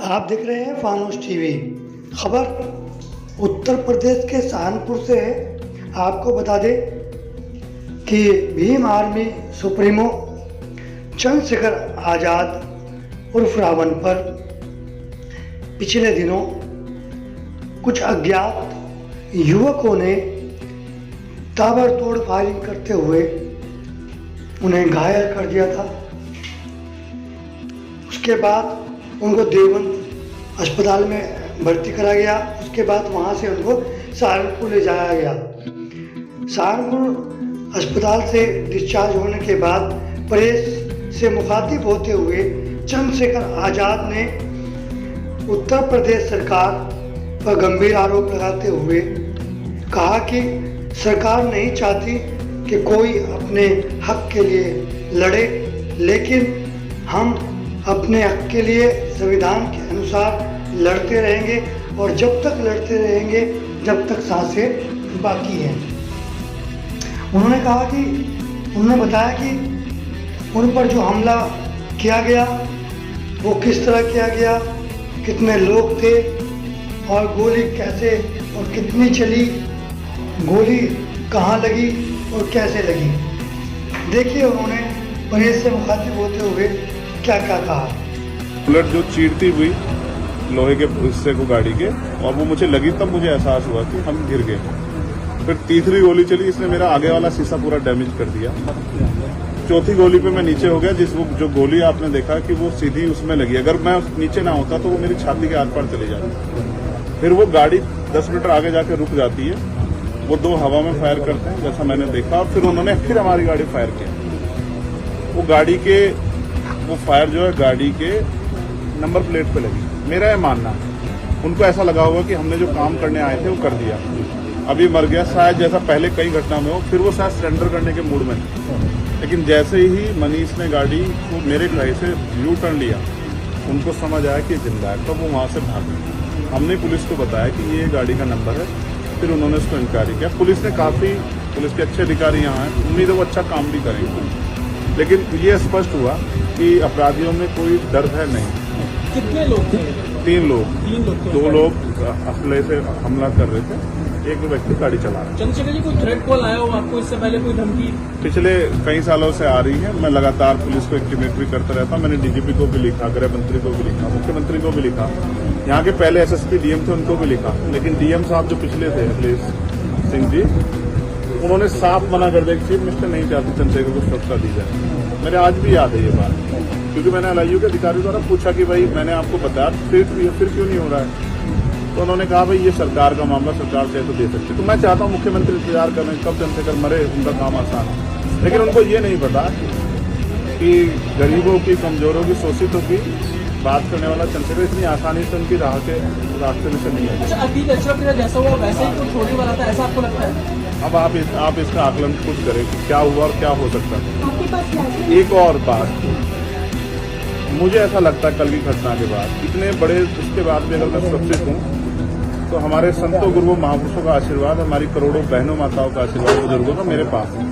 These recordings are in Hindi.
आप देख रहे हैं फानूस टीवी। खबर उत्तर प्रदेश के सहारनपुर से है। आपको बता दें कि भीम आर्मी सुप्रीमो चंद्रशेखर आज़ाद उर्फ रावण पर पिछले दिनों कुछ अज्ञात युवकों ने ताबड़तोड़ फायरिंग करते हुए उन्हें घायल कर दिया था। उसके बाद उनको देवबंद अस्पताल में भर्ती करा गया। उसके बाद वहाँ से उनको सहारनपुर ले जाया गया। सहारनपुर अस्पताल से डिस्चार्ज होने के बाद प्रेस से मुखातिब होते हुए चंद्रशेखर आज़ाद ने उत्तर प्रदेश सरकार पर गंभीर आरोप लगाते हुए कहा कि सरकार नहीं चाहती कि कोई अपने हक के लिए लड़े, लेकिन हम अपने हक के लिए संविधान के अनुसार लड़ते रहेंगे और जब तक लड़ते रहेंगे जब तक सांसें बाकी हैं। उन्होंने बताया कि उन पर जो हमला किया गया वो किस तरह किया गया, कितने लोग थे और गोली कैसे और कितनी चली, गोली कहाँ लगी और कैसे लगी। देखिए उन्होंने प्रेस से मुखातिब होते हुए क्या क्या कहा। बुलेट जो चीरती हुई लोहे के हिस्से को गाड़ी के, और वो मुझे लगी तब मुझे एहसास हुआ कि हम गिर गए। फिर तीसरी गोली चली, इसने मेरा आगे वाला शीशा पूरा डैमेज कर दिया। चौथी गोली पे मैं नीचे हो गया, जो गोली आपने देखा कि वो सीधी उसमें लगी। अगर मैं नीचे ना होता तो वो मेरी छाती के आर पार चली जाती। फिर वो गाड़ी 10 मीटर आगे जाके रुक जाती है। वो दो हवा में फायर करते हैं जैसा मैंने देखा, और फिर उन्होंने फिर हमारी गाड़ी फायर किया। वो गाड़ी के वो फायर जो है गाड़ी के नंबर प्लेट पे लगी। मेरा यह मानना है उनको ऐसा लगा होगा कि हमने जो काम करने आए थे वो कर दिया, अभी मर गया शायद, जैसा पहले कई घटना में हो। फिर वो शायद सरेंडर करने के मूड में, लेकिन जैसे ही मनीष ने गाड़ी को मेरे घर से यू टर्न लिया, उनको समझ आया कि जिंदा है, तब वो वहाँ से भाग गए। हमने पुलिस को बताया कि ये गाड़ी का नंबर है, फिर उन्होंने उसको इंक्वायरी किया। पुलिस के अच्छे अधिकारी यहाँ हैं, उम्मीद है वो अच्छा काम भी करेंगे। लेकिन ये स्पष्ट हुआ कि अपराधियों में कोई डर है नहीं। कितने लोग थे? 3 लोग। 2 लोग असले से हमला कर रहे थे, एक व्यक्ति गाड़ी चला रहा है। चंद्रशेखर जी, कोई थ्रेट कॉल आया हो आपको इससे पहले, कोई धमकी? पिछले कई सालों से आ रही है। मैं लगातार पुलिस को इंटीमेट भी करता रहता हूं। मैंने डीजीपी को भी लिखा, गृह मंत्री को भी लिखा, मुख्यमंत्री को भी लिखा, यहाँ के पहले एसएसपी डीएम थे उनको भी लिखा। लेकिन डीएम साहब जो पिछले थे अखिलेश सिंह जी, उन्होंने साफ मना कर दिया कि चीफ मिनिस्टर नहीं चाहते चंद्रशेखर को सुरक्षा दी जाए। मेरे आज भी याद है ये बात, क्योंकि मैंने एलआईयू के अधिकारियों द्वारा पूछा कि भाई मैंने आपको बताया फिर क्यों नहीं हो रहा है। तो उन्होंने कहा भाई ये सरकार का मामला, सरकार चाहे तो दे सकती। तो मैं चाहता हूँ मुख्यमंत्री इंतजार कर रहे हैं कब चंद्रशेखर मरे, उनका काम आसान है। लेकिन उनको ये नहीं पता कि गरीबों की, कमजोरों की, शोषितों की बात करने वाला चंद्रशेखर इतनी आसानी से उनकी रास्ते में से नहीं है। अच्छा, अतीत अच्छा जैसा हुआ वैसे ही कुछ छोड़ने वाला था, ऐसा आपको लगता है? अब आप इसका आकलन खुद करें कि क्या हुआ और क्या हो सकता है। एक और बात, मुझे ऐसा लगता है कल की घटना के बाद, इतने बड़े उसके बाद भी अगर मैं सुरक्षित हूँ तो हमारे संतों गुरुओं महापुरुषों का आशीर्वाद, हमारी करोड़ों बहनों माताओं का आशीर्वाद, बुजुर्गों का मेरे पास है।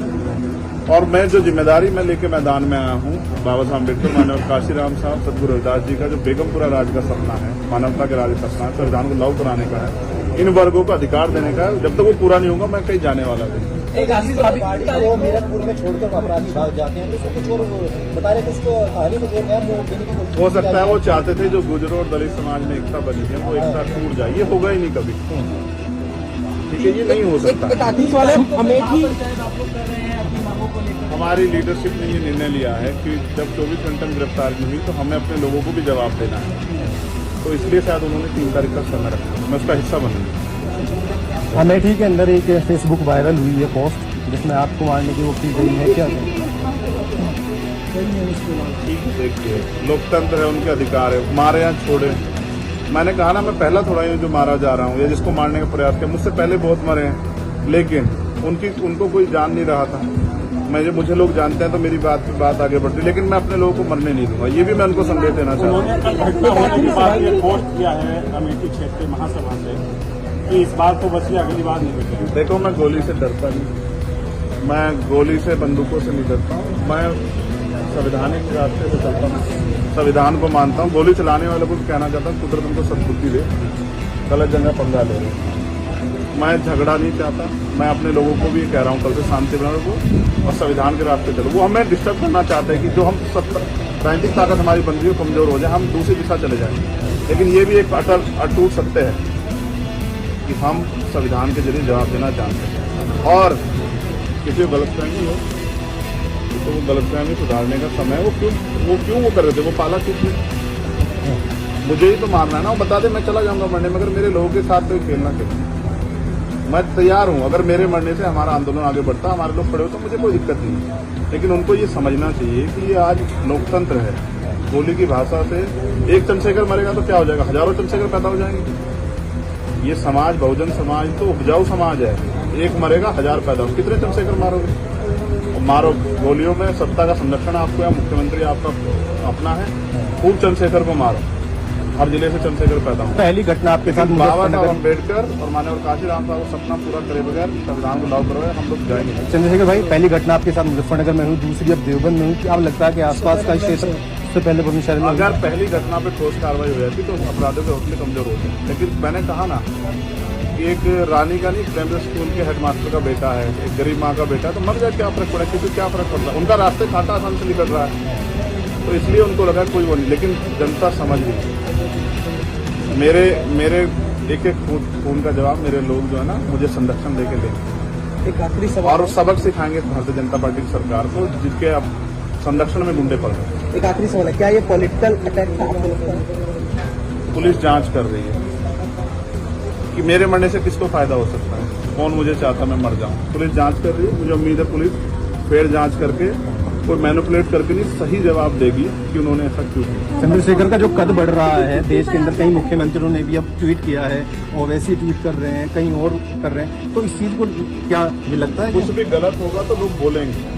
और मैं जो जिम्मेदारी मैं लेके मैदान में आया हूँ, बाबा साहब अम्बेडकर, मानव काशीराम साहब, सदगुरु रविदास जी का जो बेगमपुरा राज का सपना है, मानवता के राज का सपना है, संविधान को लागू कराने का है, इन वर्गों को अधिकार देने का है। जब तक वो पूरा नहीं होगा मैं कहीं जाने वाला नहीं। वो मीरपुर में छोड़कर अपराधी भाग जाते हैं, तो कुछ और बता रहे थे उसको कहानी को देने की। हो सकता है वो चाहते थे जो गुर्जरों और दलित समाज में एकता बनी है वो एकता टूट जाए, ये होगा ही नहीं कभी। ठीक है, ये नहीं हो सकता। हमारी लीडरशिप ने ये निर्णय लिया है कि जब 24 घंटे में गिरफ्तारी हुई तो हमें अपने लोगों को भी जवाब देना है, तो इसलिए शायद उन्होंने 3 तारीख का समय रखा। मैं उसका हिस्सा बनूंगा। अमेठी के अंदर एक फेसबुक वायरल हुई है पोस्ट जिसमें आपको मारने की वो की गई है, क्या देखिए लोकतंत्र है, उनके अधिकार है, मारे या छोड़े। मैंने कहा ना, मैं पहला थोड़ा ही जो मारा जा रहा हूँ या जिसको मारने का प्रयास किया, मुझसे पहले बहुत मरे हैं, लेकिन उनको कोई जान नहीं रहा था। मुझे लोग जानते हैं तो मेरी बात आगे बढ़ती, लेकिन मैं अपने लोगों को मरने नहीं दूंगा। ये भी मैं उनको संदेश देना चाहता हूँ। पोस्ट किया है अमेठी क्षेत्रीय महासभा से कि इस बार तो बचिए, अगली बार नहीं बचेगी। देखो, मैं गोली से डरता नहीं, मैं गोली से, बंदूकों से नहीं डरता हूँ। मैं संवैधानिक रास्ते से चलता हूँ, संविधान को मानता हूँ। गोली चलाने वाले को कहना चाहता हूँ कुदरत उनको सद्बुद्धि दे, गलत जगह पंगा ले रहे हैं। मैं झगड़ा नहीं चाहता, मैं अपने लोगों को भी कह रहा हूँ कल से शांति बनाने को और संविधान के रास्ते चलो। वो हमें डिस्टर्ब करना चाहते हैं कि जो हम राजनीतिक ताकत हमारी बन रही हो कमजोर हो जाए, हम दूसरी दिशा चले जाएंगे। लेकिन ये भी एक अटूट सत्य है कि हम संविधान के जरिए जवाब देना जानते हैं और किसी को गलतफहमी हो तो वो गलतफहमी सुधारने का समय वो कर रहे थे, वो पाला क्यों थे? मुझे ही तो मारना है ना, वो बता दे मैं चला जाऊंगा मरने, मगर मेरे लोगों के साथ तो खेलना चाहिए। मैं तैयार हूं, अगर मेरे मरने से हमारा आंदोलन आगे बढ़ता, हमारे लोग खड़े हो तो मुझे कोई दिक्कत नहीं है। लेकिन उनको ये समझना चाहिए कि ये आज लोकतंत्र है। गोली की भाषा से एक चंद्रशेखर मरेगा तो क्या हो जाएगा, हजारों चंद्रशेखर पैदा हो जाएंगे। ये समाज, बहुजन समाज तो उपजाऊ समाज है। एक मरेगा हजार पैदा हो, कितने चंद्रशेखर मारोगे? मारो। गोलियों में सत्ता का संरक्षण आपको या मुख्यमंत्री आपका अपना है, खूब चंद्रशेखर को मारो। हर जिले से चंद्रशेखर पैदा हो। पहली घटना आपके साथ बाबा साहब अम्बेडकर और माननीय काशीराम साहब को सपना पूरा करे बगैर संविधान को लागू करवाए हम लोग जाएंगे। चंद्रशेखर भाई, पहली घटना आपके साथ मुजफ्फरनगर में हुई, दूसरी अब देवबंद में हुई। क्या लगता है कि आसपास का क्षेत्र से पहले बुलंदशहर शहर में अगर पहली घटना पे ठोस कार्रवाई हो जाती तो अपराधों के हौसले कमजोर होते हैं। लेकिन मैंने कहा ना कि एक रानी का नहीं, प्राइमरी स्कूल के हेडमास्टर का बेटा है, एक गरीब माँ का बेटा है, तो मर जाए क्या फर्क पड़ा, किसी क्या फर्क पड़ता है? उनका रास्ते घाटा आसान से निकल रहा है, तो इसलिए उनको लगा कोई वो नहीं। लेकिन जनता समझ गई। मेरे एक एक खून का जवाब मेरे लोग जो है ना मुझे संरक्षण देके देंगे। एक आखिरी सवाल और सबक सिखाएंगे भारतीय जनता पार्टी की सरकार को, जिसके अब संरक्षण में गुंडे पड़ रहे हैं। एक आखिरी सवाल है, क्या ये पॉलिटिकल अटैक था आपको लगता है? पुलिस जांच कर रही है कि मेरे मरने से किसको फायदा हो सकता है, कौन मुझे चाहता मैं मर जाऊं। पुलिस जांच कर रही है, मुझे उम्मीद है पुलिस फेर जांच करके कोई मैनिपुलेट करके नहीं, सही जवाब देगी कि उन्होंने ऐसा क्यों किया। चंद्रशेखर का जो कद बढ़ रहा है देश के अंदर, कई मुख्यमंत्रियों ने भी अब ट्वीट किया है, ओवैसी ट्वीट कर रहे हैं, कहीं और कर रहे हैं, तो इस चीज को क्या ये लगता है कुछ भी गलत होगा तो लोग बोलेंगे।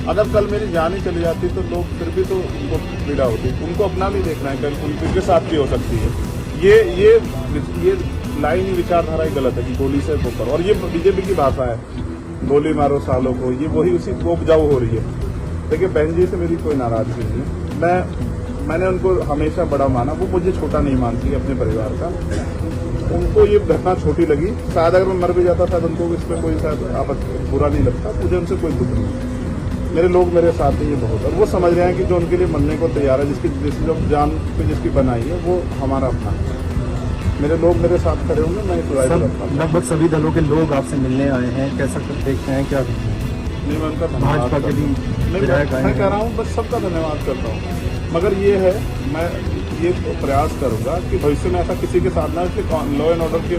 अगर कल मेरी जान ही चली जाती तो लोग फिर भी तो उनको पीड़ा होती, उनको अपना भी देखना है, कल उनके साथ भी हो सकती है। ये लाइन ही विचारधारा ही गलत है कि गोली से वो करो, और ये बीजेपी की भाषा है, गोली मारो सालों को, ये वही उसी को उपजाऊ हो रही है। देखिए बहन जी से मेरी कोई नाराजगी नहीं है, मैंने उनको हमेशा बड़ा माना, वो मुझे छोटा नहीं मानती अपने परिवार का। उनको ये घटना छोटी लगी, शायद अगर मैं मर भी जाता शायद उनको इसमें कोई शायद बुरा नहीं लगता, मुझे उनसे कोई दुख नहीं। मेरे लोग मेरे साथ हैं, ये बहुत, और वो समझ रहे हैं कि जो उनके लिए मरने को तैयार है, जिसकी जो जान पे जिसकी बनाई है वो हमारा अपना है। मेरे लोग मेरे साथ खड़े होंगे, मैं लगभग सभी दलों के लोग आपसे मिलने आए हैं, कैसा देखते हैं? क्या नहीं, मैं उनका भाजपा के भी विधायक आए हैं? मैं कह रहा हूँ बस सबका धन्यवाद करता हूँ, मगर ये है मैं ये प्रयास करूंगा कि भविष्य में ऐसा किसी के साथ ना, इसलिए लॉ एंड ऑर्डर की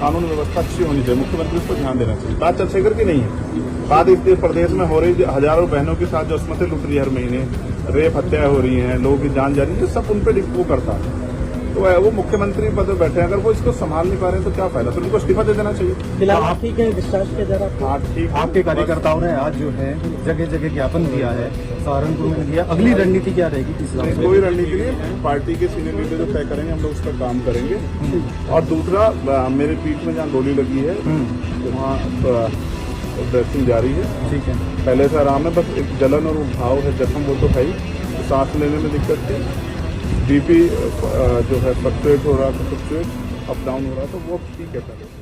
कानून व्यवस्था अच्छी होनी चाहिए, मुख्यमंत्री उस पर ध्यान देना चाहिए। बात चंद्रशेखर की नहीं है, बात इस प्रदेश में हो रही हजारों बहनों के साथ जो अस्मतें लुट रही है, हर महीने रेप हत्याएं हो रही हैं, लोगों की जान जा रही है, सब उन पर वो करता है। तो वो मुख्यमंत्री पद पर बैठे हैं, अगर वो इसको संभाल नहीं पा रहे हैं तो क्या फायदा, तो उनको इस्तीफा दे देना चाहिए। फिलहाल आप ही के डिस्चार्ज के जरा हाँ ठीक। आपके कार्यकर्ताओं ने आज जो है जगह जगह ज्ञापन दिया है, सहारनपुर में दिया, अगली रणनीति क्या रहेगी? कोई रणनीति नहीं, पार्टी के सीनियर लीडर जो तय करेंगे हम लोग उस पर काम करेंगे। और दूसरा, मेरे पीठ में जहाँ गोली लगी है वहाँ ड्रेसिंग जारी है, ठीक है, पहले से आराम है, बस एक जलन और घाव है, जख्म वो तो है ही, सांस लेने में दिक्कत थी, बीपी जो है फ्लक्चुएट हो रहा था, फ्लक्चुएट अप डाउन हो रहा था, वो ठीक है पहले।